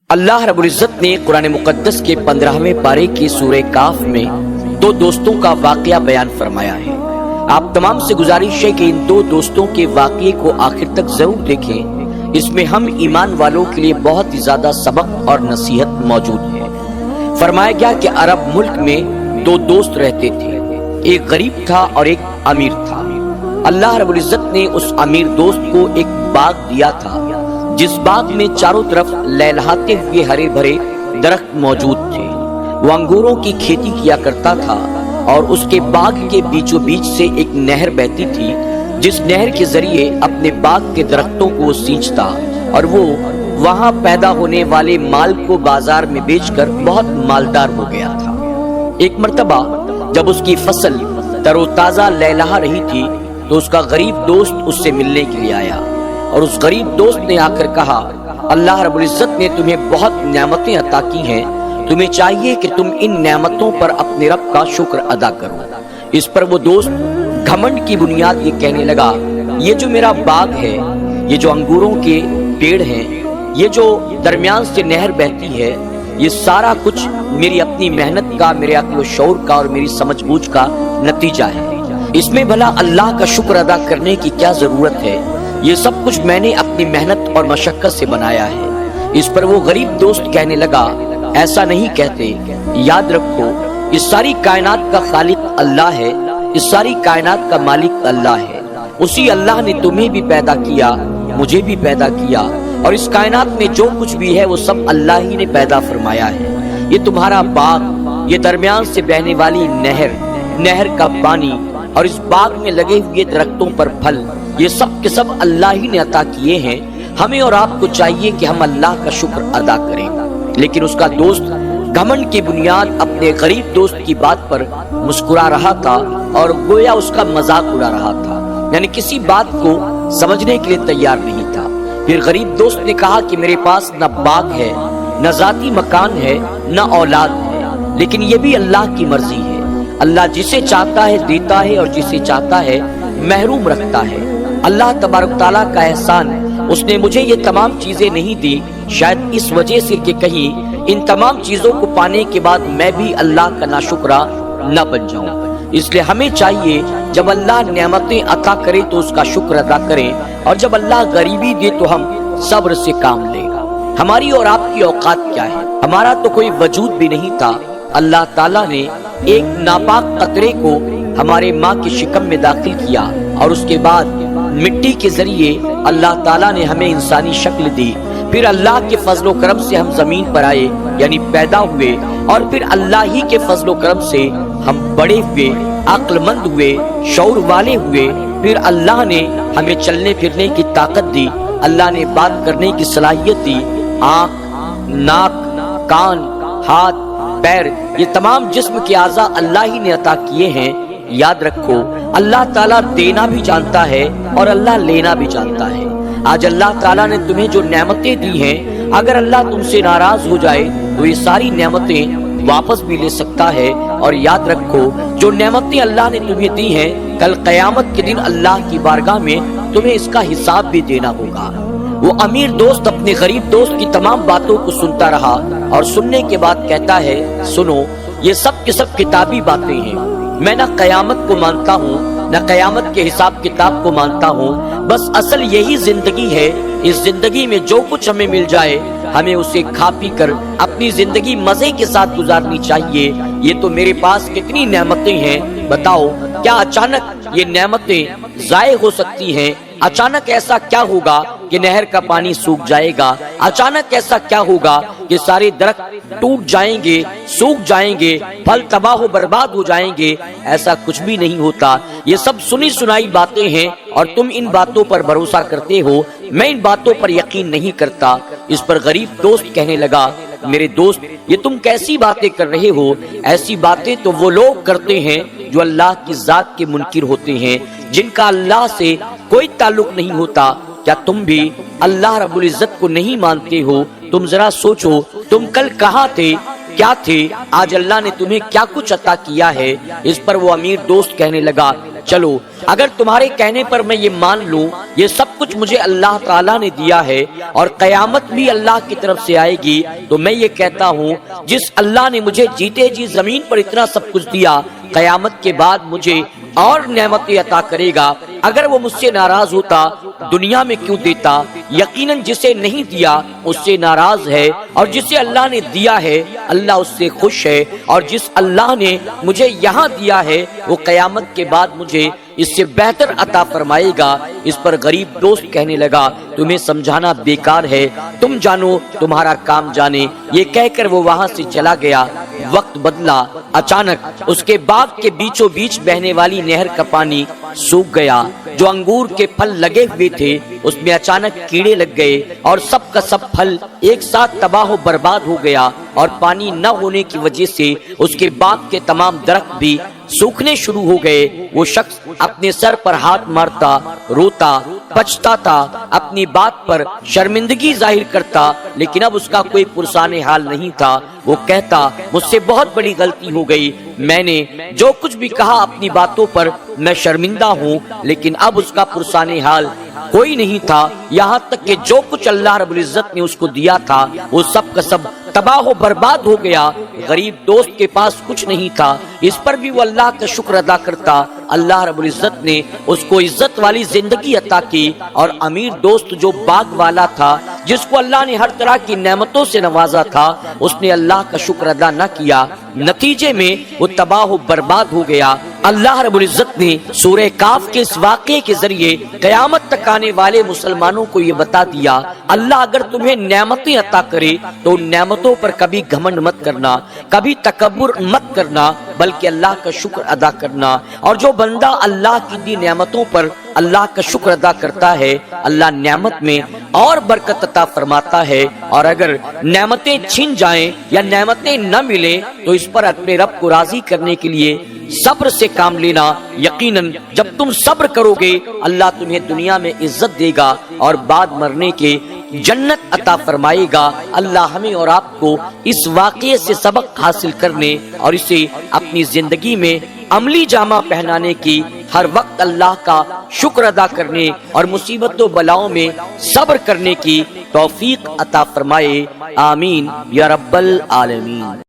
اللہ رب العزت نے قرآن مقدس کے 15ویں پارے کی سورہ کاف میں دو دوستوں کا واقعہ بیان فرمایا ہے۔ آپ تمام سے گزارش ہے کہ ان دو دوستوں کے واقعے کو آخر تک ضرور دیکھیں، اس میں ہم ایمان والوں کے لیے بہت ہی زیادہ سبق اور نصیحت موجود ہے۔ فرمایا گیا کہ عرب ملک میں دو دوست رہتے تھے، ایک غریب تھا اور ایک امیر تھا۔ اللہ رب العزت نے اس امیر دوست کو ایک باغ دیا تھا، جس باغ میں چاروں طرف لہلہاتے ہوئے ہرے بھرے درخت موجود تھے۔ وہ انگوروں کی کھیتی کیا کرتا تھا اور اس کے باغ کے بیچوں بیچ سے ایک نہر بہتی تھی، جس نہر کے ذریعے اپنے باغ کے درختوں کو سینچتا اور وہ وہاں پیدا ہونے والے مال کو بازار میں بیچ کر بہت مالدار ہو گیا تھا۔ ایک مرتبہ جب اس کی فصل تر و تازہ لہلہا رہی تھی تو اس کا غریب دوست اس سے ملنے کے لیے آیا، اور اس غریب دوست نے آ کر کہا، اللہ رب العزت نے تمہیں بہت نعمتیں عطا کی ہیں، تمہیں چاہیے کہ تم ان نعمتوں پر اپنے رب کا شکر ادا کرو۔ اس پر وہ دوست گھمنڈ کی بنیاد یہ کہنے لگا، یہ جو میرا باغ ہے، یہ جو انگوروں کے پیڑ ہیں، یہ جو درمیان سے نہر بہتی ہے، یہ سارا کچھ میری اپنی محنت کا، میرے عقل و شعور کا اور میری سمجھ بوجھ کا نتیجہ ہے۔ اس میں بھلا اللہ کا شکر ادا کرنے کی کیا ضرورت ہے؟ یہ سب کچھ میں نے اپنی محنت اور مشقت سے بنایا ہے۔ اس پر وہ غریب دوست کہنے لگا، ایسا نہیں کہتے، یاد رکھو اس ساری کائنات کا خالق اللہ ہے، اس ساری کائنات کا مالک اللہ ہے۔ اسی اللہ نے تمہیں بھی پیدا کیا، مجھے بھی پیدا کیا، اور اس کائنات میں جو کچھ بھی ہے وہ سب اللہ ہی نے پیدا فرمایا ہے۔ یہ تمہارا باغ، یہ درمیان سے بہنے والی نہر کا پانی اور اس باغ میں لگے ہوئے درختوں پر پھل، یہ سب کے سب اللہ ہی نے عطا کیے ہیں۔ ہمیں اور آپ کو چاہیے کہ ہم اللہ کا شکر ادا کریں۔ لیکن اس کا دوست گھمنڈ کی بنیاد اپنے غریب دوست کی بات پر مسکرا رہا تھا اور گویا اس کا مذاق اڑا رہا تھا، یعنی کسی بات کو سمجھنے کے لیے تیار نہیں تھا۔ پھر غریب دوست نے کہا کہ میرے پاس نہ باغ ہے، نہ ذاتی مکان ہے، نہ اولاد ہے، لیکن یہ بھی اللہ کی مرضی ہے۔ اللہ جسے چاہتا ہے دیتا ہے اور جسے چاہتا ہے محروم رکھتا ہے۔ اللہ تبارک تعالیٰ کا احسان، اس نے مجھے یہ تمام چیزیں نہیں دی، شاید اس وجہ سے کہ کہیں ان تمام چیزوں کو پانے کے بعد میں بھی اللہ کا ناشکرا نہ بن جاؤں۔ اس لیے ہمیں چاہیے جب اللہ نعمتیں عطا کرے تو اس کا شکر ادا کریں، اور جب اللہ غریبی دے تو ہم صبر سے کام لیں۔ ہماری اور آپ کی اوقات کیا ہے؟ ہمارا تو کوئی وجود بھی نہیں تھا، اللہ تعالیٰ نے ایک ناپاک قطرے کو ہمارے ماں کے شکم میں داخل کیا، اور اس کے بعد مٹی کے ذریعے اللہ تعالیٰ نے ہمیں انسانی شکل دی۔ پھر اللہ کے فضل و کرم سے ہم زمین پر آئے، یعنی پیدا ہوئے، اور پھر اللہ ہی کے فضل و کرم سے ہم بڑے ہوئے، عقل مند ہوئے، شعور والے ہوئے۔ پھر اللہ نے ہمیں چلنے پھرنے کی طاقت دی، اللہ نے بات کرنے کی صلاحیت دی۔ آنکھ، ناک، کان، ہاتھ، پیر، یہ تمام جسم کے اعضاء اللہ ہی نے عطا کیے ہیں۔ یاد رکھو اللہ تعالیٰ دینا بھی جانتا ہے اور اللہ لینا بھی جانتا ہے۔ آج اللہ تعالیٰ نے تمہیں جو نعمتیں دی ہیں، اگر اللہ تم سے ناراض ہو جائے تو یہ ساری نعمتیں واپس بھی لے سکتا ہے۔ اور یاد رکھو جو نعمتیں اللہ نے تمہیں دی ہیں، کل قیامت کے دن اللہ کی بارگاہ میں تمہیں اس کا حساب بھی دینا ہوگا۔ وہ امیر دوست اپنے غریب دوست کی تمام باتوں کو سنتا رہا، اور سننے کے بعد کہتا ہے، سنو یہ سب کے سب کتابی باتیں ہیں، میں نہ قیامت کو مانتا ہوں نہ قیامت کے حساب کتاب کو مانتا ہوں، بس اصل یہی زندگی ہے۔ اس زندگی میں جو کچھ ہمیں مل جائے ہمیں اسے کھا پی کر اپنی زندگی مزے کے ساتھ گزارنی چاہیے۔ یہ تو میرے پاس کتنی نعمتیں ہیں، بتاؤ کیا اچانک یہ نعمتیں ضائع ہو سکتی ہیں؟ اچانک ایسا کیا ہوگا کہ نہر کا پانی سوکھ جائے گا؟ اچانک ایسا کیا ہوگا کہ سارے درخت ٹوٹ جائیں گے، سوکھ جائیں گے، پھل تباہ و برباد ہو جائیں گے؟ ایسا کچھ بھی نہیں ہوتا۔ یہ سب سنی سنائی باتیں ہیں اور تم ان باتوں پر بھروسہ کرتے ہو، میں ان باتوں پر یقین نہیں کرتا۔ اس پر غریب دوست کہنے لگا، میرے دوست یہ تم کیسی باتیں کر رہے ہو؟ ایسی باتیں تو وہ لوگ کرتے ہیں جو اللہ کی ذات کے منکر ہوتے ہیں، جن کا اللہ سے کوئی تعلق نہیں ہوتا۔ کیا تم بھی اللہ رب العزت کو نہیں مانتے ہو؟ تم ذرا سوچو، تم کل کہاں تھے، کیا تھے، آج اللہ نے تمہیں کیا کچھ عطا کیا ہے؟ اس پر وہ امیر دوست کہنے لگا، چلو اگر تمہارے کہنے پر میں یہ مان لوں یہ سب کچھ مجھے اللہ تعالیٰ نے دیا ہے اور قیامت بھی اللہ کی طرف سے آئے گی، تو میں یہ کہتا ہوں جس اللہ نے مجھے جیتے جی زمین پر اتنا سب کچھ دیا، قیامت کے بعد مجھے اور نعمتیں عطا کرے گا۔ اگر وہ مجھ سے ناراض ہوتا دنیا میں کیوں دیتا؟ یقیناً جسے نہیں دیا اس سے ناراض ہے، اور جسے اللہ نے دیا ہے اللہ اس سے خوش ہے، اور جس اللہ نے مجھے یہاں دیا ہے وہ قیامت کے بعد مجھے اس سے بہتر عطا فرمائے گا۔ اس پر غریب دوست کہنے لگا تمہیں سمجھانا بیکار ہے، تم جانو تمہارا کام جانے۔ یہ کہہ کر وہ وہاں سے چلا گیا۔ وقت بدلا، اچانک اس کے باغ کے بیچوں بیچ بہنے والی نہر کا پانی سوکھ گیا۔ جو انگور کے پھل لگے ہوئے تھے اس میں اچانک کیڑے لگ گئے اور سب کا سب پھل ایک ساتھ تباہ و برباد ہو گیا، اور پانی نہ ہونے کی وجہ سے اس کے باغ کے تمام درخت بھی سوکھنے شروع ہو گئے۔ وہ شخص اپنے سر پر ہاتھ مارتا، روتا، پچھتاتا، اپنی بات پر شرمندگی ظاہر کرتا، لیکن اب اس کا کوئی پرسان حال نہیں تھا۔ وہ کہتا مجھ سے بہت بڑی غلطی ہو گئی، میں نے جو کچھ بھی کہا اپنی باتوں پر میں شرمندہ ہوں، لیکن اب اس کا پرسان حال کوئی نہیں تھا، یہاں تک کہ جو کچھ اللہ رب العزت نے اس کو دیا تھا وہ سب کا سب تباہ و برباد ہو گیا۔ غریب دوست کے پاس کچھ نہیں تھا، اس پر بھی وہ اللہ کا شکر ادا کرتا۔ اللہ رب العزت نے اس کو عزت والی زندگی عطا کی، اور امیر دوست جو باغ والا تھا جس کو اللہ نے ہر طرح کی نعمتوں سے نوازا تھا اس نے اللہ کا شکر ادا نہ کیا، نتیجے میں وہ تباہ و برباد ہو گیا۔ اللہ رب العزت نے سورہ کاف کے اس واقعے کے ذریعے قیامت تک آنے والے مسلمانوں کو یہ بتا دیا اللہ اگر تمہیں نعمتیں عطا کرے تو ان نعمتوں پر کبھی گھمنڈ مت کرنا، کبھی تکبر مت کرنا، بلکہ اللہ کا شکر ادا کرنا۔ اور جو بندہ اللہ کی دی نعمتوں پر اللہ کا شکر ادا کرتا ہے اللہ نعمت میں اور برکت عطا فرماتا ہے، اور اگر نعمتیں چھن جائیں یا نعمتیں نہ ملیں تو اس پر اپنے رب کو راضی کرنے کے لیے صبر سے کام لینا۔ یقیناً جب تم صبر کرو گے اللہ تمہیں دنیا میں عزت دے گا اور بعد مرنے کے جنت عطا فرمائے گا۔ اللہ ہمیں اور آپ کو اس واقعے سے سبق حاصل کرنے اور اسے اپنی زندگی میں عملی جامہ پہنانے کی، ہر وقت اللہ کا شکر ادا کرنے اور مصیبت و بلاؤں میں صبر کرنے کی توفیق عطا فرمائے۔ آمین یا رب العالمین۔